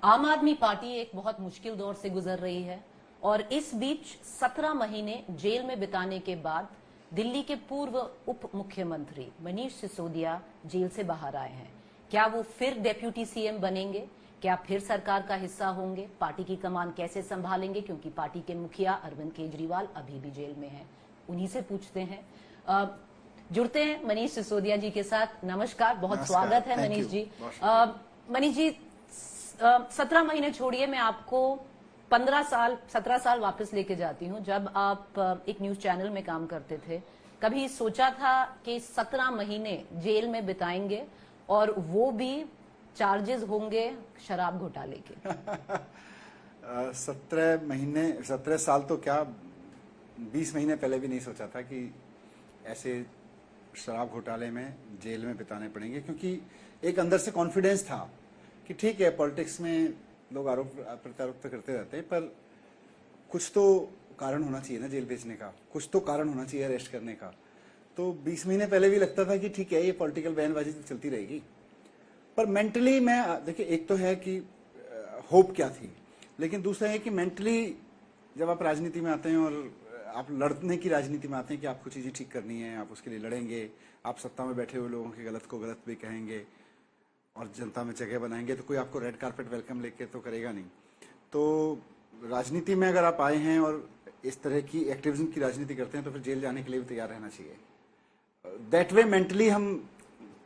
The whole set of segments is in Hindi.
आम आदमी पार्टी एक बहुत मुश्किल दौर से गुजर रही है और इस बीच 17 महीने जेल में बिताने के बाद दिल्ली के पूर्व उप मुख्यमंत्री मनीष सिसोदिया जेल से बाहर आए हैं। क्या वो फिर डेप्यूटी सीएम बनेंगे? क्या फिर सरकार का हिस्सा होंगे? पार्टी की कमान कैसे संभालेंगे? क्योंकि पार्टी के मुखिया अरविंद केजरीवाल अभी भी जेल में हैं। उन्हीं से पूछते हैं। जुड़ते हैं मनीष सिसोदिया जी के साथ। नमस्कार, बहुत स्वागत है मनीष जी। मनीष जी, 17 महीने छोड़िए, मैं आपको 17 साल वापस लेके जाती हूँ। जब आप एक न्यूज चैनल में काम करते थे, कभी सोचा था कि 17 महीने जेल में बिताएंगे और वो भी चार्जेस होंगे शराब घोटाले के? 17 साल तो क्या, 20 महीने पहले भी नहीं सोचा था कि ऐसे शराब घोटाले में जेल में बिताने पड़ेंगे, क्योंकि एक अंदर से कॉन्फिडेंस था कि ठीक है, पॉलिटिक्स में लोग आरोप प्रत्यारोप तो करते रहते हैं, पर कुछ तो कारण होना चाहिए ना जेल भेजने का, कुछ तो कारण होना चाहिए अरेस्ट करने का। तो 20 महीने पहले भी लगता था कि ठीक है, ये पॉलिटिकल बयानबाजी तो चलती रहेगी, पर मेंटली मैं, देखिए, एक तो है कि होप क्या थी, लेकिन दूसरा है कि मेंटली जब आप राजनीति में आते हैं और आप लड़ने की राजनीति में आते हैं कि आपको चीजें ठीक करनी है, आप उसके लिए लड़ेंगे, आप सत्ता में बैठे हुए लोगों के गलत को गलत भी कहेंगे और जनता में जगह बनाएंगे, तो कोई आपको रेड कार्पेट वेलकम लेके तो करेगा नहीं। तो राजनीति में अगर आप आए हैं और इस तरह की एक्टिविज्म की राजनीति करते हैं तो फिर जेल जाने के लिए भी तैयार रहना चाहिए। दैट वे मेंटली हम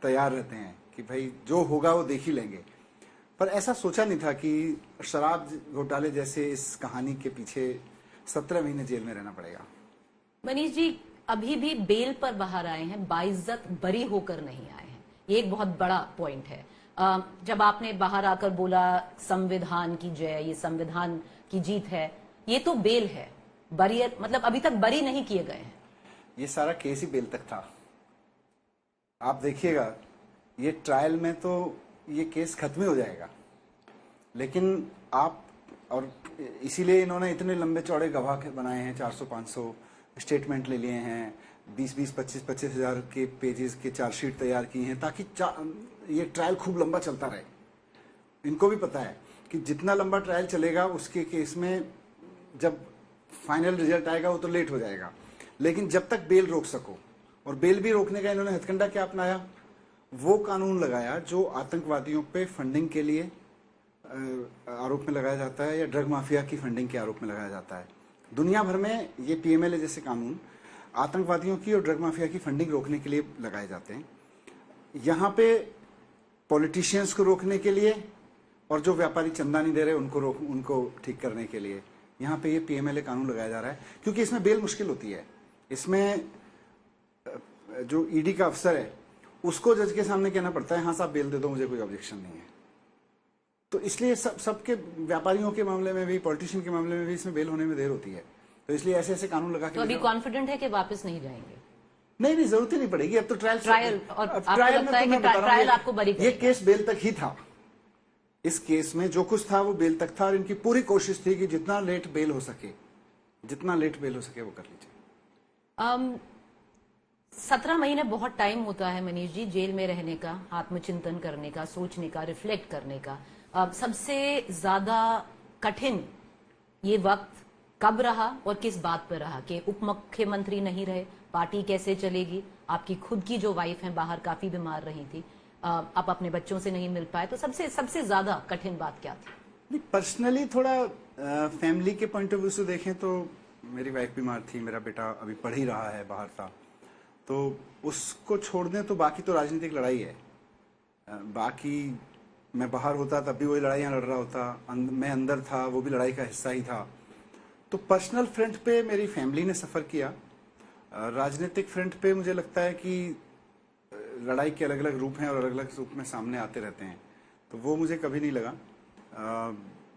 तैयार रहते हैं कि भाई जो होगा वो देख ही लेंगे। पर ऐसा सोचा नहीं था कि शराब घोटाले जैसे इस कहानी के पीछे 17 महीने जेल में रहना पड़ेगा। मनीष जी, अभी भी बेल पर बाहर आए हैं, बाइज्जत बरी होकर नहीं आए हैं। ये एक बहुत बड़ा पॉइंट है। जब आपने बाहर आकर बोला संविधान की जय, ये संविधान की जीत है, ये तो बेल है, बरी मतलब अभी तक बरी नहीं किए गए हैं। ये सारा केस ही बेल तक था। आप देखिएगा, ये ट्रायल में तो ये केस खत्म ही हो जाएगा, लेकिन आप, और इसीलिए इन्होंने इतने लंबे चौड़े गवाह बनाए हैं, 400-500 स्टेटमेंट ले लिए हैं, 20-20, 25-25 हजार के पेजेस के चार्जशीट तैयार किए हैं, ताकि ये ट्रायल खूब लंबा चलता रहे। इनको भी पता है कि जितना लंबा ट्रायल चलेगा उसके केस में जब फाइनल रिजल्ट आएगा वो तो लेट हो जाएगा, लेकिन जब तक बेल रोक सको, और बेल भी रोकने का इन्होंने हथकंडा क्या अपनाया, वो कानून लगाया जो आतंकवादियों पे फंडिंग के लिए आरोप में लगाया जाता है या ड्रग माफिया की फंडिंग के आरोप में लगाया जाता है। दुनिया भर में ये पीएमएलए जैसे कानून आतंकवादियों की और ड्रग माफिया की फंडिंग रोकने के लिए लगाए जाते हैं। यहाँ पे पॉलिटिशियंस को रोकने के लिए और जो व्यापारी चंदा नहीं दे रहे उनको ठीक करने के लिए यहाँ पे ये पीएमएलए कानून लगाया जा रहा है, क्योंकि इसमें बेल मुश्किल होती है। इसमें जो ईडी का अफसर है उसको जज के सामने कहना पड़ता है, हाँ साहब बेल दे दो, मुझे कोई ऑब्जेक्शन नहीं है। तो इसलिए सबके व्यापारियों के मामले में भी, पॉलिटिशियन के मामले में भी इसमें बेल होने में देर होती है। तो इसलिए ऐसे ऐसे कानून लगा के, तो अभी कॉन्फिडेंट है कि वापस नहीं जाएंगे? नहीं, जरूरत ही नहीं पड़ेगी। अब तो ट्रायल और आपको लगता है कि ट्रायल आपको बरी करेगा? ये केस बेल तक ही था। इस केस में जो कुछ था वो बेल तक था, और इनकी पूरी कोशिश थी कि जितना लेट बेल हो सके वो कर लीजिए। 17 महीने बहुत टाइम होता है मनीष जी, जेल में रहने का, आत्मचिंतन करने का, सोचने का, रिफ्लेक्ट करने का। सबसे ज्यादा कठिन ये वक्त कब रहा और किस बात पर रहा कि उप मुख्यमंत्री नहीं रहे, पार्टी कैसे चलेगी? आपकी खुद की जो वाइफ है बाहर काफी बीमार रही थी, आप अपने बच्चों से नहीं मिल पाए, तो सबसे ज्यादा कठिन बात क्या थी? पर्सनली थोड़ा फैमिली के पॉइंट ऑफ व्यू से देखें तो मेरी वाइफ बीमार थी, मेरा बेटा अभी पढ़ ही रहा है, बाहर था, तो उसको छोड़ दें तो बाकी तो राजनीतिक लड़ाई है। बाकी मैं बाहर होता तब भी वही लड़ाइयाँ लड़ रहा होता, मैं अंदर था, वो भी लड़ाई का हिस्सा ही था। तो पर्सनल फ्रंट पे मेरी फैमिली ने सफ़र किया। राजनीतिक फ्रंट पे मुझे लगता है कि लड़ाई के अलग अलग रूप हैं और अलग अलग रूप में सामने आते रहते हैं, तो वो मुझे कभी नहीं लगा।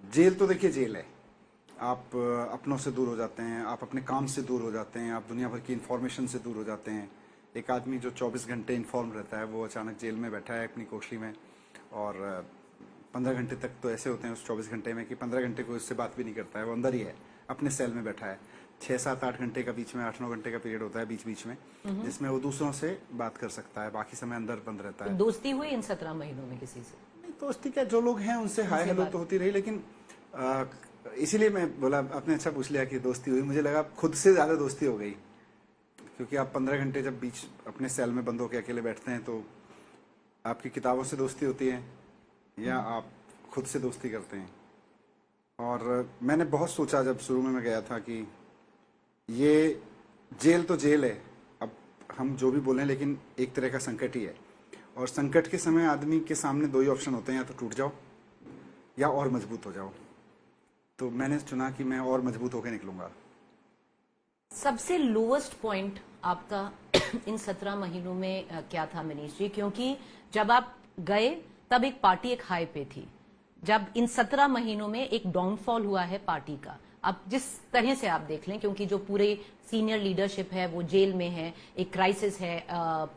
जेल तो देखिए जेल है, आप अपनों से दूर हो जाते हैं, आप अपने काम से दूर हो जाते हैं, आप दुनिया भर की इन्फॉर्मेशन से दूर हो जाते हैं। एक आदमी जो 24 घंटे इन्फॉर्म रहता है वो अचानक जेल में बैठा है अपनी कोठरी में, और 15 घंटे तक तो ऐसे होते हैं उस 24 घंटे में कि 15 घंटे कोई उससे बात भी नहीं करता है, वो अंदर ही है, अपने सेल में बैठा है। 6-7-8 घंटे का बीच में, 8-9 घंटे का पीरियड होता है बीच बीच में, जिसमें वो दूसरों से बात कर सकता है, बाकी समय अंदर बंद रहता है। दोस्ती हुई इन 17 महीनों में किसी से? दोस्ती क्या, जो लोग हैं उनसे हाय हेलो तो होती रही, लेकिन इसीलिए मैं बोला, आपने अच्छा पूछ लिया कि दोस्ती हुई, मुझे लगा खुद से ज्यादा दोस्ती हो गई, क्योंकि आप 15 घंटे जब बीच अपने सेल में बंद होकर अकेले बैठते हैं तो आपकी किताबों से दोस्ती होती है या आप खुद से दोस्ती करते हैं। और मैंने बहुत सोचा जब शुरू में मैं गया था कि ये जेल तो जेल है, अब हम जो भी बोलें, लेकिन एक तरह का संकट ही है, और संकट के समय आदमी के सामने दो ही ऑप्शन होते हैं, या तो टूट जाओ या और मजबूत हो जाओ। तो मैंने चुना कि मैं और मजबूत होकर निकलूंगा। सबसे लोवेस्ट पॉइंट आपका इन 17 महीनों में क्या था मनीष जी? क्योंकि जब आप गए तब एक पार्टी एक हाई पे थी, जब इन 17 महीनों में एक डाउनफॉल हुआ है पार्टी का, अब जिस तरह से आप देख लें, क्योंकि जो पूरे सीनियर लीडरशिप है वो जेल में है, एक क्राइसिस है,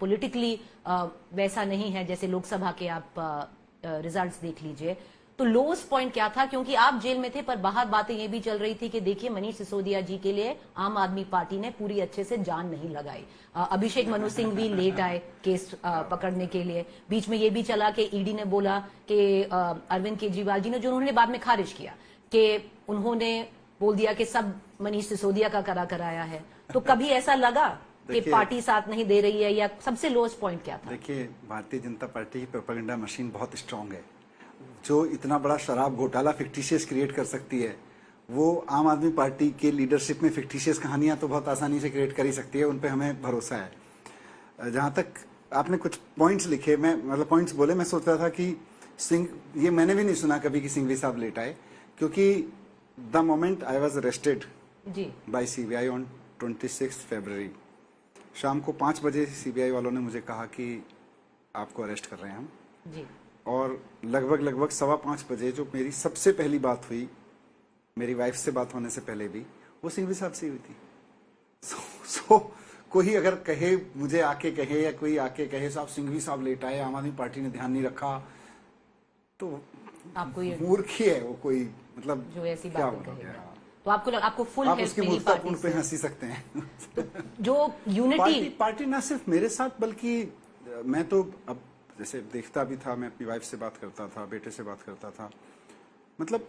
पॉलिटिकली वैसा नहीं है जैसे लोकसभा के आप रिजल्ट्स देख लीजिए, तो लोएस्ट पॉइंट क्या था? क्योंकि आप जेल में थे पर बाहर बातें ये भी चल रही थी कि देखिए मनीष सिसोदिया जी के लिए आम आदमी पार्टी ने पूरी अच्छे से जान नहीं लगाई। अभिषेक मनु सिंह भी लेट आए केस पकड़ने के लिए, बीच में ये भी चला कि ईडी ने बोला कि अरविंद केजरीवाल जी ने, जो उन्होंने बाद में खारिज किया, कि उन्होंने बोल दिया कि सब मनीष सिसोदिया का कराया है। तो कभी ऐसा लगा कि पार्टी साथ नहीं दे रही है, या सबसे लोएस्ट पॉइंट क्या था? देखिए, भारतीय जनता पार्टी की प्रोपेगेंडा मशीन बहुत स्ट्रांग है। जो इतना बड़ा शराब घोटाला फिक्टिशियस क्रिएट कर सकती है, वो आम आदमी पार्टी के लीडरशिप में फिक्टिशियस कहानियां तो बहुत आसानी से क्रिएट कर ही सकती है, उन पे हमें भरोसा है। जहां तक आपने कुछ पॉइंट्स लिखे, मैं मतलब पॉइंट्स बोले, मैं सोच रहा था कि सिंह, ये मैंने भी नहीं सुना कभी कि सिंघवी साहब लेट आए, क्योंकि the moment I was arrested by CBI on 26 फरवरी, शाम को 5 बजे सीबीआई वालों ने मुझे कहा कि आपको अरेस्ट कर रहे हैं हम जी। और लगभग 5:15 बजे जो मेरी सबसे पहली बात हुई, मेरी वाइफ से बात होने से पहले भी, वो सिंघवी साहब से हुई थी। सो कोई अगर कहे, मुझे आके कहे या कोई आके कहे साहब सिंघवी साहब लेट आए, आम आदमी पार्टी ने ध्यान नहीं रखा, तो आपको ये मूर्ख ही है वो, कोई मतलब जो ऐसी बात करेगा। तो आपको फुल आप उसकी मूर्खतापूर्ण पे हंसी सकते हैं। तो जो यूनिटी पार्टी ना सिर्फ मेरे साथ, बल्कि मैं तो अब जैसे देखता भी था, मैं अपनी वाइफ से बात करता था, बेटे से बात करता था, मतलब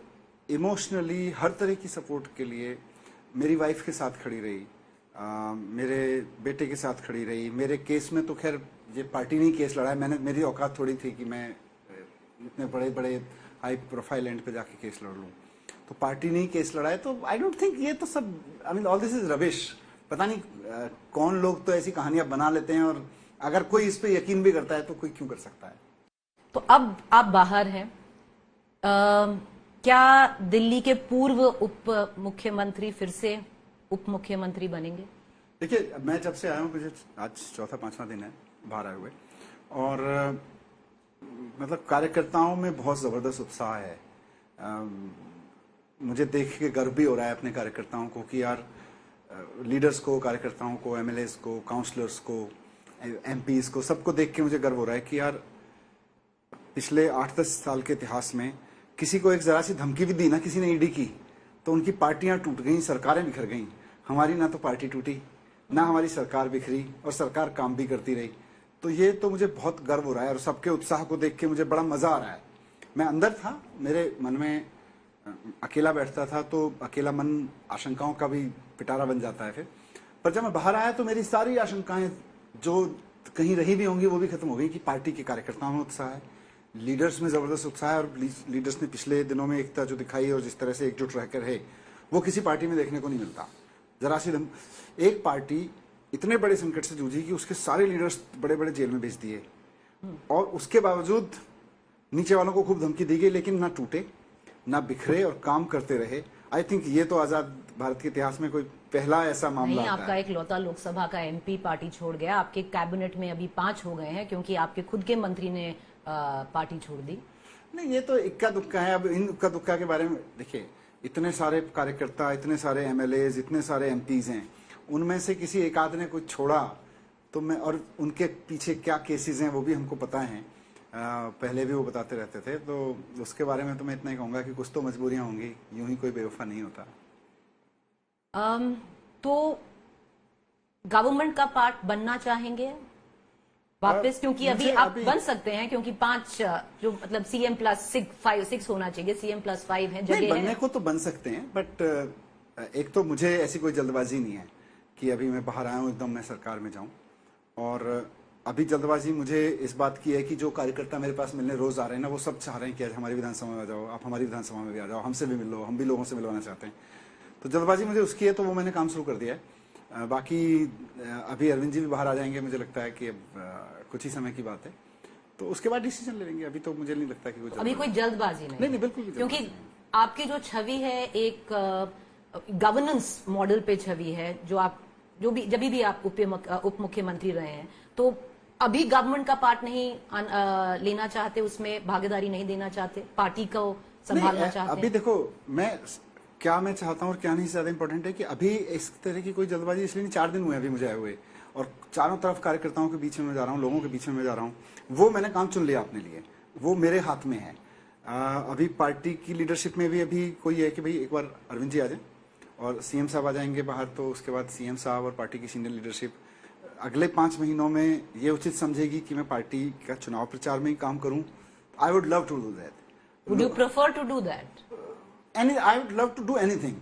इमोशनली हर तरह की सपोर्ट के लिए मेरी वाइफ के साथ खड़ी रही, मेरे बेटे के साथ खड़ी रही। मेरे केस में तो खैर ये पार्टी ने केस लड़ा है, मैंने, मेरी औकात थोड़ी थी कि मैं इतने बड़े बड़े हाई प्रोफाइल एंड पे जाके केस लड़ लूँ, तो पार्टी ने ही केस लड़ा है। तो आई डोंट थिंक ये तो सब, I mean all this is rubbish. पता नहीं कौन लोग तो ऐसी कहानियां बना लेते हैं, और अगर कोई इस पे यकीन भी करता है तो कोई क्यों कर सकता है। तो अब आप बाहर हैं, क्या दिल्ली के पूर्व उप मुख्यमंत्री फिर से उप मुख्यमंत्री बनेंगे? देखिए, मैं जब से आया हूँ, मुझे आज 4था-5वां दिन है बाहर आए हुए, और मतलब कार्यकर्ताओं में बहुत जबरदस्त उत्साह है। मुझे देख के गर्व भी हो रहा है अपने कार्यकर्ताओं को कि यार, लीडर्स को, कार्यकर्ताओं को, एमएलएस को, काउंसलर्स को, एमपीज को, सबको देख के मुझे गर्व हो रहा है कि यार पिछले 8-10 साल के इतिहास में किसी को एक जरा सी धमकी भी दी ना किसी ने ईडी की, तो उनकी पार्टियां टूट गई, सरकारें बिखर गई। हमारी ना तो पार्टी टूटी, ना हमारी सरकार बिखरी, और सरकार काम भी करती रही। तो ये तो मुझे बहुत गर्व हो रहा है, और सबके उत्साह को देख के मुझे बड़ा मजा आ रहा है। मैं अंदर था, मेरे मन में अकेला बैठता था, तो अकेला मन आशंकाओं का भी पिटारा बन जाता है फिर। पर जब मैं बाहर आया तो मेरी सारी आशंकाएं जो कहीं रही भी होंगी वो भी खत्म हो गई, कि पार्टी के कार्यकर्ताओं में उत्साह है, लीडर्स में जबरदस्त उत्साह है, और लीडर्स ने पिछले दिनों में एकता जो दिखाई और जिस तरह से एकजुट रहकर है, वो किसी पार्टी में देखने को नहीं मिलता। जरा सी एक पार्टी इतने बड़े संकट से जूझी कि उसके सारे लीडर्स बड़े बड़े जेल में भेज दिए, और उसके बावजूद नीचे वालों को खूब धमकी दी गई, लेकिन ना टूटे, ना बिखरे, और काम करते रहे। आई थिंक ये तो आजाद भारत के इतिहास में कोई पहला ऐसा मामला नहीं। आपका एक लौता लोकसभा का एमपी पार्टी छोड़ गया, आपके कैबिनेट में अभी 5 हो गए हैं, क्योंकि आपके खुद के मंत्री ने पार्टी छोड़ दी। नहीं, ये तो इक्का दुक्का है। अब इन इक्का दुक्का के बारे में देखिए, इतने सारे कार्यकर्ता, इतने सारे एमएलएज, इतने सारे एमपीज हैं, उनमें से किसी एक आध ने कुछ छोड़ा तो मैं, और उनके पीछे क्या केसेस हैं वो भी हमको पता है, पहले भी वो बताते रहते थे, तो उसके बारे में तो मैं इतना ही कहूंगा कि कुछ तो मजबूरियां होंगी, यूं ही कोई बेवफा नहीं होता। तो गवर्नमेंट का पार्ट बनना चाहेंगे? वापस, क्योंकि अभी मुझे आप अभी- बन सकते हैं, क्योंकि 5 जो मतलब CM+6 होना चाहिए, CM+5 है, नहीं, जगह बनने है। को तो बन सकते हैं, बट एक तो मुझे ऐसी कोई जल्दबाजी नहीं है कि अभी मैं बाहर आया हूँ एकदम मैं सरकार में जाऊं। और अभी जल्दबाजी मुझे इस बात की है कि जो कार्यकर्ता मेरे पास मिलने रोज आ रहे हैं ना, वो सब चाह रहे हैं कि आज हमारी विधानसभा में आ जाओ, आप हमारी विधानसभा में भी आ जाओ, हमसे भी मिल लो, हम भी लोगों से मिलवाना चाहते हैं। तो जल्दबाजी मुझे उसकी है, तो वो मैंने काम शुरू कर दिया है। बाकी अभी अरविंद जी भी बाहर आ जाएंगे, मुझे लगता है कि अब कुछ ही समय की बात है, तो उसके बाद डिसीजन ले लेंगे। अभी तो मुझे नहीं लगता कि कोई अभी कोई जल्दबाजी नहीं नहीं, है। बिल्कुल भी क्योंकि जल्दबाजी नहीं। आपकी जो छवि है एक गवर्नेंस मॉडल पे छवि है, जो आप जब भी आप उप मुख्यमंत्री रहे हैं, तो अभी गवर्नमेंट का पार्ट नहीं लेना चाहते, उसमें भागीदारी नहीं देना चाहते, पार्टी को संभालना नहीं, चाहते अभी हैं। देखो, मैं चाहता हूँ और क्या नहीं, ज्यादा इंपॉर्टेंट है कि अभी इस तरह की कोई जल्दबाजी इसलिए नहीं। 4 दिन हुए अभी मुझे आए हुए, और चारों तरफ कार्यकर्ताओं के बीच में मैं जा रहा हूँ, लोगों के बीच में मैं जा रहा हूँ। वो मैंने काम चुन लिया अपने लिए, वो मेरे हाथ में है। अभी पार्टी की लीडरशिप में भी अभी कोई है कि भाई एक बार अरविंद जी आ जाए और सीएम साहब आ जाएंगे बाहर, तो उसके बाद सीएम साहब और पार्टी की सीनियर लीडरशिप अगले 5 महीनों में ये उचित समझेगी कि मैं पार्टी का चुनाव प्रचार में ही काम करूं। I would love to do that. Would you prefer to do that? I would love to do anything.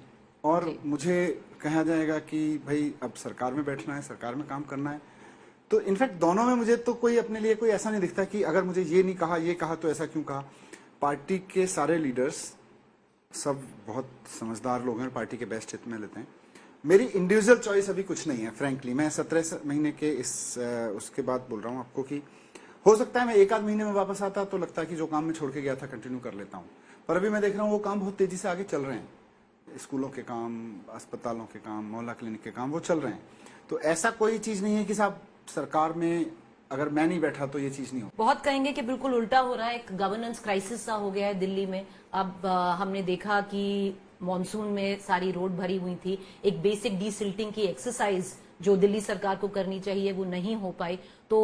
और मुझे कहा जाएगा कि भाई अब सरकार में बैठना है, सरकार में काम करना है, तो इनफैक्ट दोनों में मुझे तो कोई अपने लिए कोई ऐसा नहीं दिखता कि अगर मुझे ये नहीं कहा, ये कहा तो ऐसा क्यों कहा। पार्टी के सारे लीडर्स सब बहुत समझदार लोग हैं, पार्टी के बेस्ट हित में लेते हैं। मेरी इंडिविजुअल चॉइस अभी कुछ नहीं है, फ्रैंकली। मैं 17 महीने के उसके बाद बोल रहा हूँ आपको कि हो सकता है मैं 1 आध महीने में वापस आता तो लगता है कि जो काम मैं छोड़ के गया था कंटिन्यू कर लेता हूँ, पर अभी मैं देख रहा हूँ वो काम बहुत तेजी से आगे चल रहे हैं। स्कूलों के काम, अस्पतालों के काम, मोहल्ला क्लिनिक के काम वो चल रहे हैं। तो ऐसा कोई चीज नहीं है कि साहब सरकार में अगर मैं नहीं बैठा तो ये चीज नहीं हो। बहुत कहेंगे कि बिल्कुल उल्टा हो रहा है, एक गवर्नेंस क्राइसिस सा हो गया है दिल्ली में। अब हमने देखा कि मॉनसून में सारी रोड भरी हुई थी, एक बेसिक डीसिल्टिंग की एक्सरसाइज जो दिल्ली सरकार को करनी चाहिए वो नहीं हो पाई। तो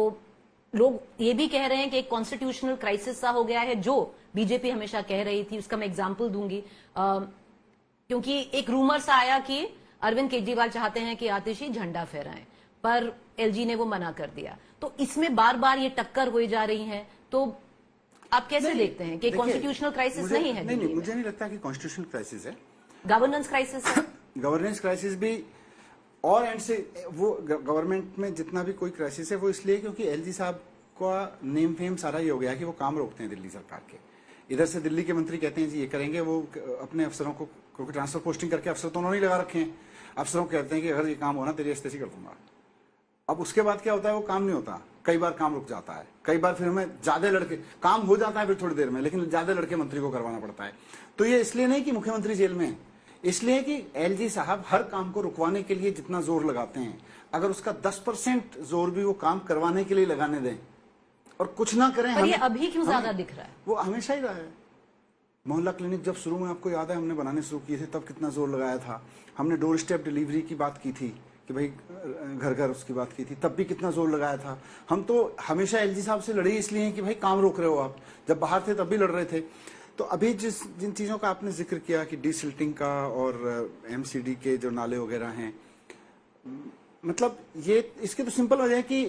लोग ये भी कह रहे हैं कि एक कॉन्स्टिट्यूशनल क्राइसिस सा हो गया है, जो बीजेपी हमेशा कह रही थी। उसका मैं एग्जाम्पल दूंगी, क्योंकि एक रूमर सा आया कि अरविंद केजरीवाल चाहते हैं कि आतिशी झंडा फहराएं, पर एलजी ने वो मना कर दिया। तो इसमें बार बार ये टक्कर हो जा रही है, तो आप कैसे देखते हैं कि कॉन्स्टिट्यूशनल क्राइसिस नहीं है? नहीं, मुझे नहीं लगता कि कॉन्स्टिट्यूशनल क्राइसिस है, गवर्नेंस क्राइसिस है। गवर्नेंस क्राइसिस भी, और एंड से वो गवर्नमेंट में जितना भी कोई क्राइसिस है वो इसलिए क्योंकि एलजी साहब का नेम फेम सारा ये हो गया कि वो काम रोकते हैं दिल्ली सरकार के। इधर से दिल्ली के मंत्री कहते हैं जी ये करेंगे, वो अपने अफसरों को, क्योंकि ट्रांसफर पोस्टिंग करके अफसर तो उन्होंने ही लगा रखे हैं, अफसरों को कहते हैं कि अगर ये काम होना तेरी अस्तेसी कर दूंगा। अब उसके बाद क्या होता है, वो काम नहीं होता, कई बार काम रुक जाता है, कई बार फिर हमें ज्यादा लड़के, काम हो जाता है फिर थोड़ी देर में, लेकिन ज्यादा लड़के मंत्री को करवाना पड़ता है। तो ये इसलिए नहीं कि मुख्यमंत्री जेल में है, इसलिए कि एलजी साहब हर काम को रुकवाने के लिए जितना जोर लगाते हैं, अगर उसका 10% जोर भी वो काम करवाने के लिए लगाने दें और कुछ ना करें। पर ये अभी क्यों ज्यादा दिख रहा है? वो हमेशा ही रहा है। मोहल्ला क्लिनिक जब शुरू में आपको याद है हमने बनाने शुरू किए थे, तब कितना जोर लगाया था। हमने डोर स्टेप डिलीवरी की बात की थी कि भाई घर घर उसकी बात की थी, तब भी कितना जोर लगाया था। हम तो हमेशा एलजी साहब से लड़े इसलिए हैं कि भाई काम रोक रहे हो आप, जब बाहर थे तब भी लड़ रहे थे। तो अभी जिन चीजों का आपने जिक्र किया कि डीसिल्टिंग का और एमसीडी के जो नाले वगैरह हैं, मतलब ये इसके तो सिंपल वजह है कि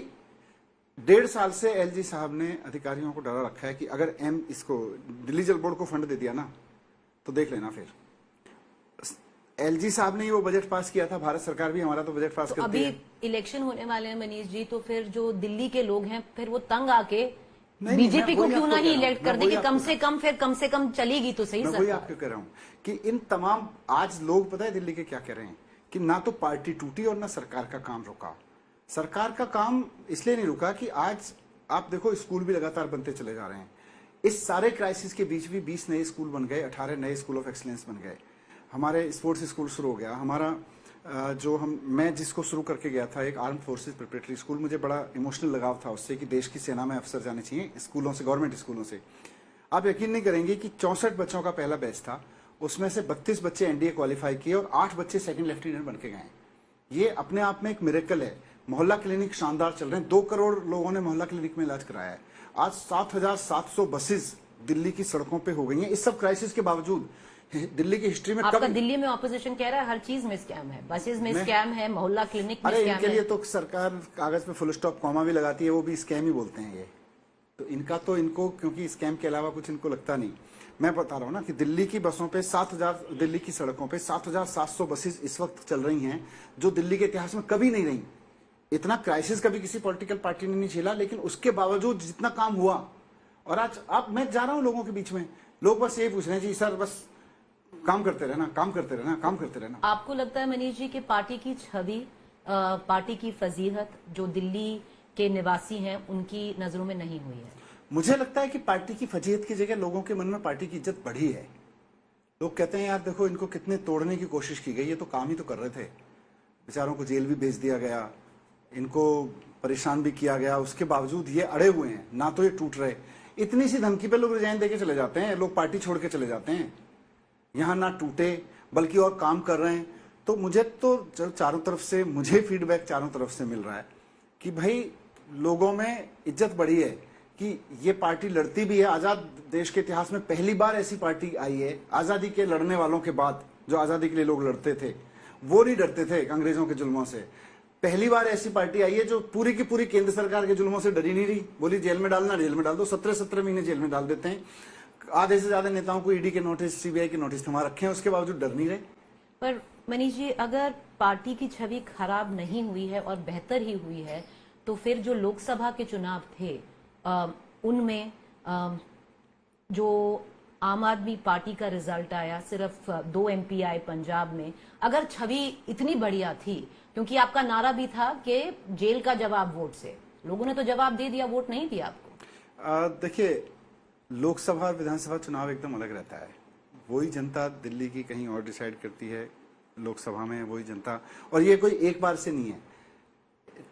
1.5 साल से एलजी साहब ने अधिकारियों को डरा रखा है कि अगर इसको दिल्ली जल बोर्ड को फंड दे दिया ना तो देख लेना। फिर एलजी साहब ने वो बजट पास किया था, भारत सरकार भी हमारा तो बजट पास करती अभी है। इलेक्शन होने वाले हैं मनीष जी, तो फिर जो दिल्ली के लोग हैं फिर वो तंग आके नहीं, बीजेपी को मैं क्यों वही नहीं आपको कह रहा इलेक्ट हूं, कर दे मैं कि कम से कम चलेगी तो सही। मैं वही आपको कह रहा हूं कि इन तमाम, आज लोग पता है दिल्ली के क्या कह रहे हैं कि ना तो पार्टी टूटी और ना सरकार का काम रुका। सरकार का काम इसलिए नहीं रुका कि आज आप देखो स्कूल भी लगातार बनते चले जा रहे हैं। इस सारे क्राइसिस के बीच भी 20 नए स्कूल बन गए, 18 नए स्कूल ऑफ एक्सीलेंस बन गए। हमारे स्पोर्ट्स स्कूल शुरू हो गया। हमारा मैं जिसको शुरू करके गया था, एक आर्म फोर्सेस प्रिपरेटरी स्कूल, मुझे बड़ा इमोशनल लगाव था उससे कि देश की सेना में अफसर जाने चाहिए स्कूलों से, गवर्नमेंट स्कूलों से। आप यकीन नहीं करेंगे कि 64 बच्चों का पहला बैच था, उसमें से 32 बच्चे एनडीए क्वालिफाई किए और 8 बच्चे सेकंड लेफ्टिनेंट बन के गए। ये अपने आप में एक मिरेकल है। मोहल्ला क्लिनिक शानदार चल रहे हैं, 2 करोड़ लोगों ने मोहल्ला क्लिनिक में इलाज कराया है। आज 7,700 बसेस दिल्ली की सड़कों पे हो गई हैं, इस सब क्राइसिस के बावजूद, दिल्ली की हिस्ट्री में आपका कभी। दिल्ली में ऑपोजिशन कह रहा है हर चीज में स्कैम है, बसेज में स्कैम है, मोहल्ला क्लिनिक में अरे स्कैम इनके है। लिए तो सरकार कागज पे फुल स्टॉप कॉमा भी लगाती है, वो भी स्कैम ही बोलते हैं ये। तो इनका तो इनको क्योंकि स्कैम के अलावा कुछ इनको लगता नहीं। मैं बता रहा हूँ ना कि दिल्ली की बसों पे 7,000, दिल्ली की सड़कों पे 7,700 बसेस इस वक्त चल रही हैं, जो दिल्ली के इतिहास में कभी नहीं रही। इतना क्राइसिस कभी किसी पॉलिटिकल पार्टी ने नहीं झेला, लेकिन उसके बावजूद जितना काम हुआ। और आज आप, मैं जा रहा हूं लोगों के बीच में, लोग बस ये पूछ रहे हैं जी सर बस काम करते रहना, काम करते रहना, काम करते रहना। आपको लगता है मनीष जी कि पार्टी की छवि, पार्टी की फजीहत जो दिल्ली के निवासी हैं उनकी नजरों में नहीं हुई है? मुझे लगता है कि पार्टी की फजीहत की जगह लोगों के मन में पार्टी की इज्जत बढ़ी है। लोग कहते हैं यार देखो इनको कितने तोड़ने की कोशिश की गई, ये तो काम ही तो कर रहे थे, बेचारों को जेल भी भेज दिया गया, इनको परेशान भी किया गया, उसके बावजूद ये अड़े हुए हैं, ना तो ये टूट रहे। इतनी सी धमकी पे लोग रिजाइन देके चले जाते हैं, लोग पार्टी छोड़ के चले जाते हैं। यहाँ ना टूटे बल्कि और काम कर रहे हैं। तो मुझे तो चारों तरफ से, मुझे फीडबैक चारों तरफ से मिल रहा है कि भाई लोगों में इज्जत बढ़ी है कि ये पार्टी लड़ती भी है। आजाद देश के इतिहास में पहली बार ऐसी पार्टी आई है, आजादी के लड़ने वालों के बाद, जो आजादी के लिए लोग लड़ते थे वो नहीं डरते थे अंग्रेजों के जुल्मों से। पहली बार ऐसी पार्टी आई है जो पूरी की पूरी केंद्र सरकार के जुल्मों से डरी नहीं रही, बोली जेल में डालना जेल में डाल दो। 17 महीने जेल में डाल देते हैं। आधे से ज्यादा नेताओं को ईडी के नोटिस, सीबीआई के नोटिस थमा रखे हैं, उसके बावजूद डर नहीं रहे। पर मनीष जी, अगर पार्टी की छवि खराब नहीं हुई है और बेहतर ही हुई है, तो फिर जो लोकसभा के चुनाव थे उनमें जो आम आदमी पार्टी का रिजल्ट आया, सिर्फ 2 MP आए पंजाब में, अगर छवि इतनी बढ़िया थी, क्योंकि आपका नारा भी था कि जेल का जवाब वोट से, लोगों ने तो जवाब दे दिया, वोट नहीं दिया आपको। देखिए, लोकसभा और विधानसभा चुनाव एकदम अलग रहता है। वही जनता दिल्ली की कहीं और डिसाइड करती है, लोकसभा में वही जनता। और ये कोई एक बार से नहीं है,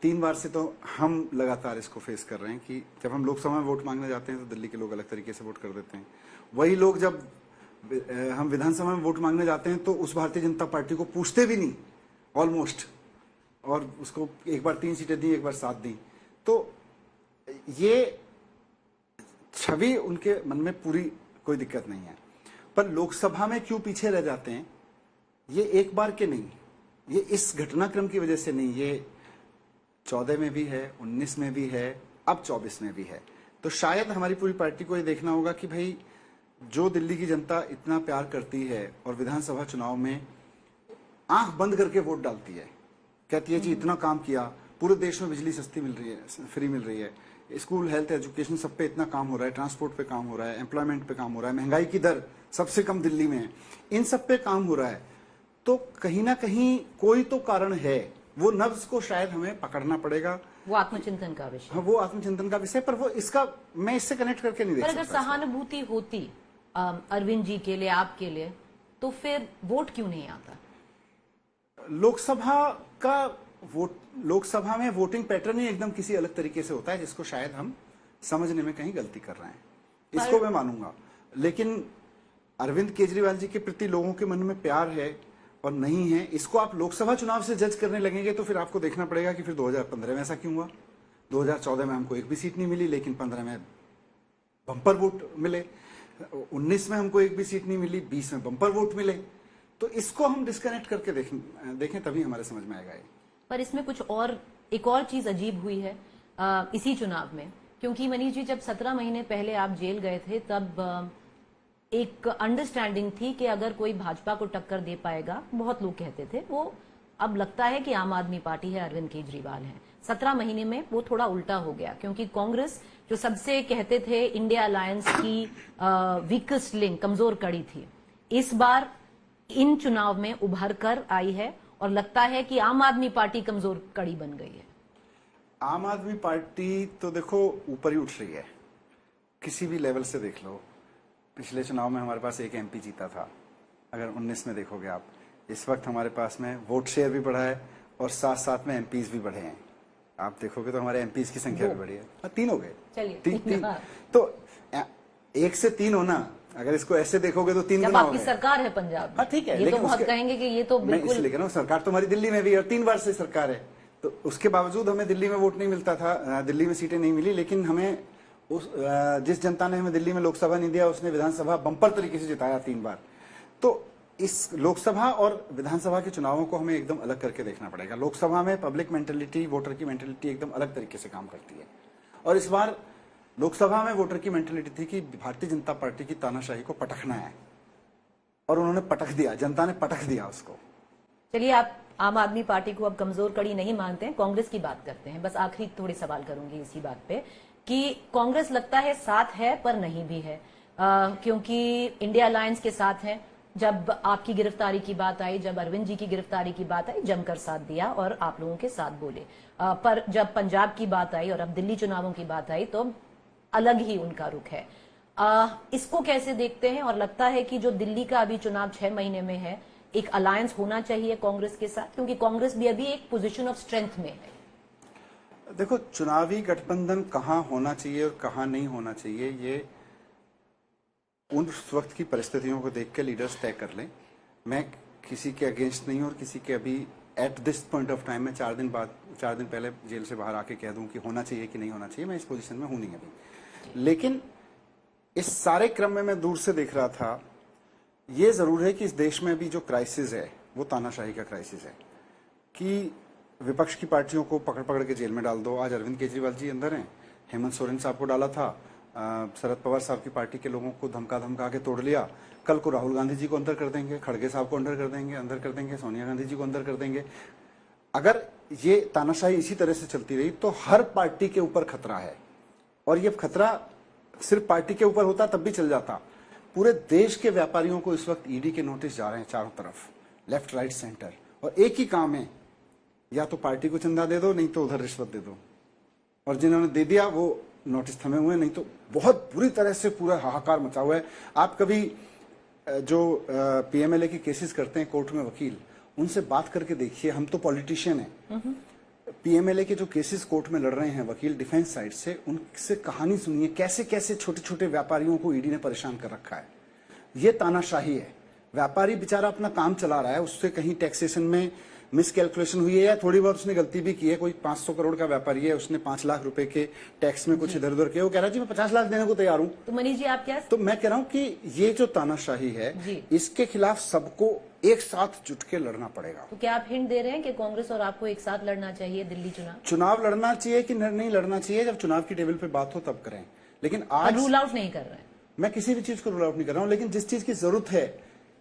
3 बार से तो हम लगातार इसको फेस कर रहे हैं कि जब हम लोकसभा में वोट मांगने जाते हैं तो दिल्ली के लोग अलग तरीके से वोट कर देते हैं। वही लोग जब हम विधानसभा में वोट मांगने जाते हैं तो उस भारतीय जनता पार्टी को पूछते भी नहीं ऑलमोस्ट, और उसको एक बार 3 सीटें दी, एक बार 7 दी। तो ये छवि उनके मन में पूरी कोई दिक्कत नहीं है। पर लोकसभा में क्यों पीछे रह जाते हैं, ये एक बार के नहीं, ये इस घटनाक्रम की वजह से नहीं, ये 14 में भी है, 19 में भी है, अब 24 में भी है। तो शायद हमारी पूरी पार्टी को ये देखना होगा कि भाई जो दिल्ली की जनता इतना प्यार करती है और विधानसभा चुनाव में आंख बंद करके वोट डालती है, कहती है जी इतना काम किया, पूरे देश में बिजली सस्ती मिल रही है, फ्री मिल रही है, स्कूल, हेल्थ, एजुकेशन, सब पे इतना काम हो रहा है, ट्रांसपोर्ट पे काम हो रहा है, एम्प्लॉयमेंट पे काम हो रहा है, महंगाई की दर सबसे कम दिल्ली में है, इन सब पे काम हो रहा है। तो कहीं ना कहीं कोई तो कारण है, वो नब्ज को शायद हमें पकड़ना पड़ेगा। वो आत्मचिंतन का विषय। हाँ, वो आत्मचिंतन का विषय, पर वो इसका मैं इससे कनेक्ट करके नहीं देख पर सकता। अगर सहानुभूति होती अरविंद जी के लिए, आपके लिए, तो फिर वोट क्यों नहीं आता? लोकसभा का वोट, लोकसभा में वोटिंग पैटर्न ही एकदम किसी अलग तरीके से होता है, जिसको शायद हम समझने में कहीं गलती कर रहे हैं, इसको मैं मानूंगा। लेकिन अरविंद केजरीवाल जी के प्रति लोगों के मन में प्यार है और नहीं है, इसको आप लोकसभा चुनाव से जज करने लगेंगे तो फिर आपको देखना पड़ेगा कि फिर 2015 में ऐसा क्यों हुआ। 2014 में हमको एक भी सीट नहीं मिली, लेकिन 15 में बम्पर वोट मिले, 19 में हमको एक भी सीट नहीं मिली, 20 में बम्पर वोट मिले। तो इसको हम डिस्कनेक्ट करके देखें तभी हमारे समझ में आएगा ये। पर इसमें कुछ और, एक और चीज अजीब हुई है इसी चुनाव में, क्योंकि मनीष जी जब 17 महीने पहले आप जेल गए थे तब एक अंडरस्टैंडिंग थी कि अगर कोई भाजपा को टक्कर दे पाएगा, बहुत लोग कहते थे, वो अब लगता है कि आम आदमी पार्टी है, अरविंद केजरीवाल है। 17 महीने में वो थोड़ा उल्टा हो गया, क्योंकि कांग्रेस जो सबसे कहते थे इंडिया अलायंस की वीकेस्ट लिंक, कमजोर कड़ी थी, इस बार इन चुनाव में उभर कर आई है और लगता है कि आम आदमी पार्टी कमजोर कड़ी बन गई है। आम आदमी पार्टी तो देखो ऊपर ही उठ रही है, किसी भी लेवल से देख लो। पिछले चुनाव में हमारे पास एक MP जीता था, अगर 19 में देखोगे आप, इस वक्त हमारे पास में वोट शेयर भी बढ़ा है और साथ साथ में MPs भी बढ़े हैं। आप देखोगे तो हमारे MPs की संख्या भी बढ़ी है, 3 हो गए। चलिए, तीन तो 1 से 3 होना, अगर इसको ऐसे देखोगे तो 3 जब गुना हो आपकी गए। सरकार है पंजाब में। हाँ ठीक है, ये तो बहुत कहेंगे कि ये तो मैं बिल्कुल, इसलिए कह रहा हूँ, सरकार तो हमारी दिल्ली में भी और 3 बार से सरकार है, तो उसके बावजूद हमें दिल्ली में वोट नहीं मिलता था, दिल्ली में सीटें नहीं मिली। लेकिन हमें जिस जनता ने हमें दिल्ली में लोकसभा नहीं दिया, उसने विधानसभा बम्पर तरीके से जिताया 3 बार। तो इस लोकसभा और विधानसभा के चुनावों को हमें एकदम अलग करके देखना पड़ेगा। लोकसभा में पब्लिक मेंटेलिटी, वोटर की मेंटेलिटी एकदम अलग तरीके से काम करती है, और इस बार लोकसभा में वोटर की मेंटेलिटी थी कि भारतीय जनता पार्टी की तानाशाही को पटकना है, और उन्होंने पटक दिया, जनता ने पटक दिया उसको। चलिए, आप आम आदमी पार्टी को अब कमजोर कड़ी नहीं मानते हैं, कांग्रेस की बात करते हैं। बस आखिरी थोड़े सवाल करूंगी इसी बात पे कि कांग्रेस लगता है साथ है पर नहीं भी है, क्योंकि इंडिया अलायंस के साथ है। जब आपकी गिरफ्तारी की बात आई, जब अरविंद जी की गिरफ्तारी की बात आई, जमकर साथ दिया और आप लोगों के साथ बोले। पर जब पंजाब की बात आई और अब दिल्ली चुनावों की बात आई तो अलग ही उनका रुख है। इसको कैसे देखते हैं, और लगता है कि जो दिल्ली का अभी चुनाव 6 महीने में है, एक अलायंस होना चाहिए कांग्रेस के साथ, क्योंकि कांग्रेस भी अभी एक पोजीशन ऑफ स्ट्रेंथ में है। देखो, चुनावी गठबंधन कहां होना चाहिए और कहां नहीं होना चाहिए, ये उस वक्त की परिस्थितियों को देख के लीडर्स तय कर लें। मैं किसी के अगेंस्ट नहीं हूं, और किसी के अभी at this point of time में 4 दिन पहले जेल से बाहर आके कह दूं कि होना चाहिए कि नहीं होना चाहिए, मैं इस पोजीशन में हूं नहीं अभी। लेकिन इस सारे क्रम में मैं दूर से देख रहा था, ये जरूर है कि इस देश में अभी जो क्राइसिस है वो तानाशाही का क्राइसिस है, कि विपक्ष की पार्टियों को पकड़ पकड़ के जेल में डाल दो। आज अरविंद केजरीवाल जी अंदर हैं, हेमंत सोरेन साहब को डाला था, शरद पवार साहब की पार्टी के लोगों को धमका के तोड़ लिया। कल को राहुल गांधी जी को अंदर कर देंगे, खड़गे साहब को अंदर कर देंगे, सोनिया गांधी जी को अंदर कर देंगे। अगर ये तानाशाही इसी तरह से चलती रही तो हर पार्टी के ऊपर खतरा है, और ये खतरा सिर्फ पार्टी के ऊपर होता तब भी चल जाता। पूरे देश के व्यापारियों को इस वक्त ईडी के नोटिस जा रहे हैं चारों तरफ, लेफ्ट राइट सेंटर, और एक ही काम है, या तो पार्टी को चंदा दे दो, नहीं तो उधर रिश्वत दे दो। और जिन्होंने दे दिया वो नोटिस थमे हुए, नहीं तो बहुत बुरी तरह से पूरा हाहाकार मचा हुआ है। आप कभी जो पीएमएलए के केसेस करते हैं कोर्ट में वकील, उनसे बात करके देखिए। हम तो पॉलिटिशियन हैं, पीएमएलए के जो केसेस कोर्ट में लड़ रहे हैं वकील डिफेंस साइड से, उनसे कहानी सुनिए, कैसे कैसे छोटे छोटे व्यापारियों को ईडी ने परेशान कर रखा है। ये तानाशाही है। व्यापारी बेचारा अपना काम चला रहा है, उससे कहीं टैक्सेशन में मिसकैलकुलेशन हुई है या थोड़ी बहुत उसने गलती भी की है। कोई 500 करोड़ का व्यापारी है, उसने 5 लाख रुपए के टैक्स में कुछ इधर उधर किया, वो कह रहा है जी मैं 50 लाख देने को तैयार हूं। तो मनीष जी, आप क्या? तो मैं कह रहा हूं कि ये जो तानाशाही है, इसके खिलाफ सबको एक साथ जुट के लड़ना पड़ेगा। तो क्या आप हिंट दे रहे हैं कि कांग्रेस और आपको एक साथ लड़ना चाहिए दिल्ली चुनाव लड़ना चाहिए कि नहीं लड़ना चाहिए, जब चुनाव की टेबल पे बात हो तब करें। लेकिन आज रूल आउट नहीं कर रहे हैं, मैं किसी भी चीज को रूल आउट नहीं कर रहा हूं, लेकिन जिस चीज की जरूरत है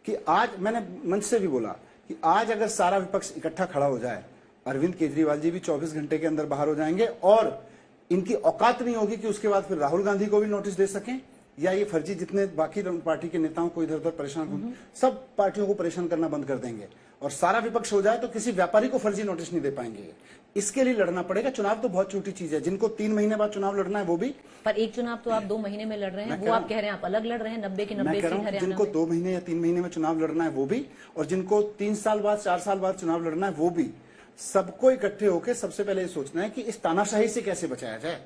कि आज मैंने मंच से भी बोला कि आज अगर सारा विपक्ष इकट्ठा खड़ा हो जाए, अरविंद केजरीवाल जी भी 24 घंटे के अंदर बाहर हो जाएंगे, और इनकी औकात नहीं होगी कि उसके बाद फिर राहुल गांधी को भी नोटिस दे सकें, या ये फर्जी जितने बाकी पार्टी के नेताओं को इधर उधर परेशान, सब पार्टियों को परेशान करना बंद कर देंगे, और सारा विपक्ष हो जाए तो किसी व्यापारी को फर्जी नोटिस नहीं दे पाएंगे। इसके लिए लड़ना पड़ेगा। चुनाव तो बहुत छोटी चीज है, जिनको 3 महीने बाद चुनाव लड़ना है वो भी। पर एक चुनाव तो आप 2 महीने में लड़ रहे हैं, वो आप कह रहे हैं आप अलग लड़ रहे हैं, 90 की 90 सीट हरियाणा। जिनको 2 महीने या 3 महीने में चुनाव लड़ना है वो भी, और जिनको 3 साल बाद 4 साल बाद चुनाव लड़ना है वो भी। सबको इकट्ठे होकर सबसे पहले ये सोचना है कि इस तानाशाही से कैसे बचाया जाए।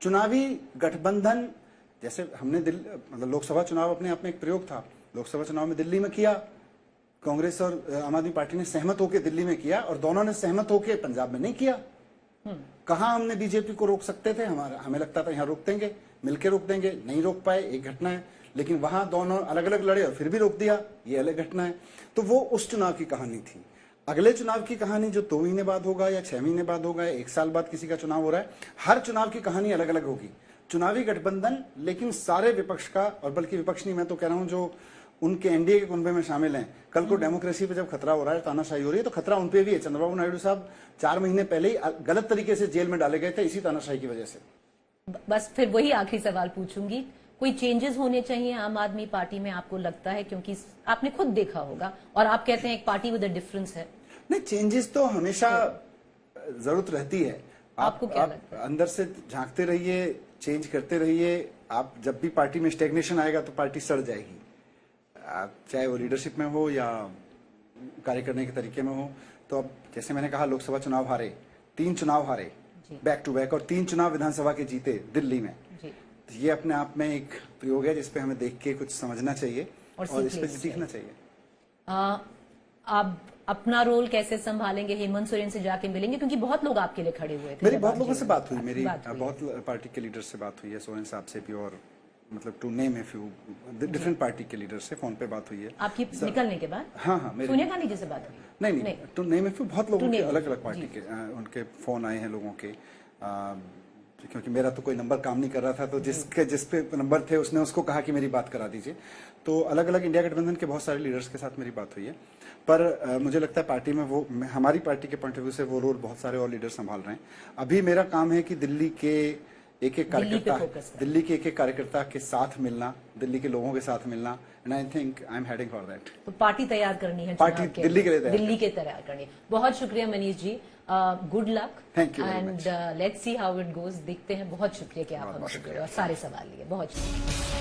चुनावी गठबंधन, जैसे हमने मतलब लोकसभा चुनाव अपने आप में एक प्रयोग था। लोकसभा चुनाव में दिल्ली में किया, कांग्रेस और आम आदमी पार्टी ने सहमत होकर दिल्ली में किया, और दोनों ने सहमत होकर पंजाब में नहीं किया। कहां हमने बीजेपी को रोक सकते थे? हमें लगता था यहां रोक देंगे, मिलकर रोक देंगे, नहीं रोक पाए, एक घटना है। लेकिन वहां दोनों अलग अलग लड़े और फिर भी रोक दिया, ये अलग घटना है। तो वो उस चुनाव की कहानी थी। अगले चुनाव की कहानी जो 2 महीने बाद होगा या 6 महीने बाद होगा, 1 साल बाद किसी का चुनाव हो रहा है, हर चुनाव की कहानी अलग अलग होगी। चुनावी गठबंधन लेकिन सारे विपक्ष का, और बल्कि विपक्ष नहीं, मैं तो कह रहा हूं जो उनके एनडीए के कुनबे में शामिल हैं, कल को डेमोक्रेसी पे जब खतरा हो रहा है, तानाशाही हो रही है, तो खतरा उनपे भी है। चंद्रबाबू नायडू साहब 4 महीने पहले ही गलत तरीके से जेल में डाले गए थे इसी तानाशाही की वजह से। बस फिर वही आखिरी सवाल पूछूंगी, कोई चेंजेस होने चाहिए आम आदमी पार्टी में, आपको लगता है? क्योंकि आपने खुद देखा होगा और आप कहते हैं एक पार्टी विद अ डिफरेंस है। नहीं, चेंजेस तो हमेशा जरूरत रहती है। आपको क्या लगता है? अंदर से झांकते रहिए, चेंज करते रहिए। आप जब भी पार्टी में स्टेग्नेशन आएगा तो पार्टी सड़ जाएगी, चाहे वो लीडरशिप में हो या कार्य करने के तरीके में हो। तो अब जैसे मैंने कहा, लोकसभा चुनाव हारे, 3 चुनाव हारे बैक टू बैक, और 3 चुनाव विधानसभा के जीते दिल्ली में। तो ये अपने आप में एक प्रयोग है जिसपे हमें देख के कुछ समझना चाहिए और इस पे सीखना चाहिए। आप अपना रोल कैसे संभालेंगे? हेमंत सोरेन से जाके मिलेंगे, क्योंकि बहुत लोग आपके लिए खड़े हुए थे। मेरी बहुत लोगों से बात हुई, मेरी बहुत पार्टी के लीडर से बात हुई है, सोरेन साहब से भी और मतलब to name a few different party के लीडर से फोन पे बात हुई है आपकी निकलने के बाद? हाँ हाँ, सोनिया गांधी जी से बात हुई? नहीं, टू नेम ए फ्यू बहुत लोगों के अलग अलग पार्टी जी। के उनके फोन आए हैं लोगों के, क्योंकि मेरा तो कोई नंबर काम नहीं कर रहा था, तो जिस पे नंबर थे उसने उसको कहा कि मेरी बात करा दीजिए। तो अलग अलग इंडिया गठबंधन के बहुत सारे लीडर्स के साथ मेरी बात हुई है, पर मुझे लगता है पार्टी में वो हमारी पार्टी के पॉइंट ऑफ व्यू से वो रोल बहुत सारे और लीडर संभाल रहे हैं। अभी मेरा काम है कि दिल्ली के एक एक कार्यकर्ता के साथ मिलना, दिल्ली के लोगों के साथ मिलना, and I think I am heading for that. तो पार्टी तैयार करनी है, पार्टी दिल्ली के लिए दिल्ली के तैयार करनी है। बहुत शुक्रिया Manish ji, good luck thank you and let's see how it goes. देखते हैं। बहुत शुक्रिया कि आप हमसे जुड़े और सारे सवाल लिए। बहुत शुक्रिया।